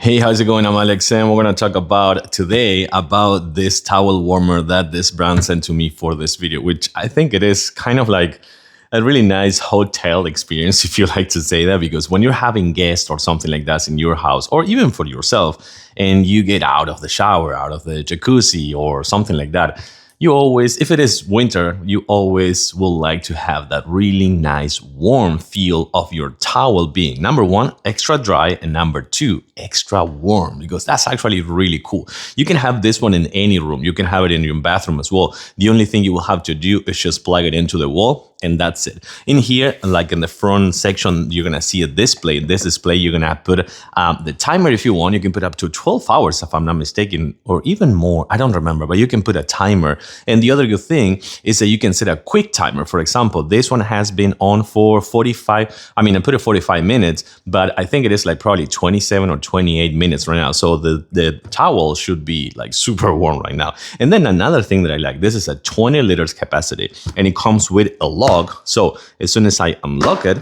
Hey, how's it going? I'm Alex, and we're going to talk about today about this towel warmer that this brand sent to me for this video, which I think it is kind of like a really nice hotel experience, if you like to say that, because when you're having guests or something like that in your house, or even for yourself, and you get out of the shower, out of the jacuzzi or something like that, you always, if it is winter, you always will like to have that really nice warm feel of your towel being, number one, extra dry, and number two, extra warm, because that's actually really cool. You can have this one in any room. You can have it in your bathroom as well. The only thing you will have to do is just plug it into the wall, and that's it. In here, like in the front section, you're gonna see a display. This display, you're gonna put the timer if you want. You can put up to 12 hours, if I'm not mistaken, or even more. I don't remember, but you can put a timer. And the other good thing is that you can set a quick timer. For example, this one has been on for 45. I mean, I put it 45 minutes, but I think it is like probably 27 or 28 minutes right now. So the towel should be like super warm right now. And then another thing that I like, this is a 20 liters capacity, and it comes with a lock. So as soon as I unlock it,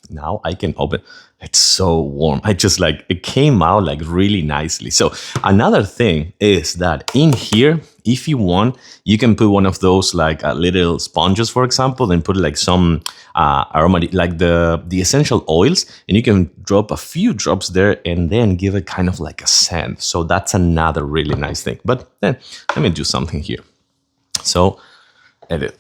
now I can open. It's so warm. I just like, it came out like really nicely. So another thing is that in here, if you want, you can put one of those like little sponges, for example, and put like some aromatic, like the essential oils, and you can drop a few drops there and then give it kind of like a scent. So that's another really nice thing. But then let me do something here. So it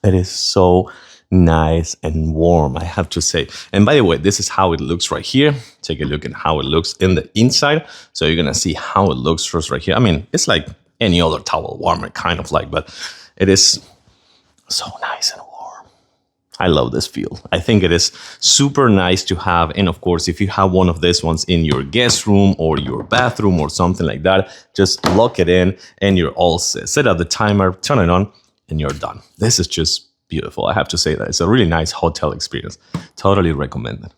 is so nice and warm, I have to say. And by the way, this is how it looks right here. Take a look at how it looks in the inside. So you're gonna see how it looks first right here. I mean, it's like any other towel warmer, kind of like, but it is so nice and warm. I love this feel. I think it is super nice to have. And of course, if you have one of these ones in your guest room or your bathroom or something like that, just lock it in and you're all set. Set up the timer, turn it on, and you're done. This is just beautiful. I have to say that it's a really nice hotel experience. Totally recommend it.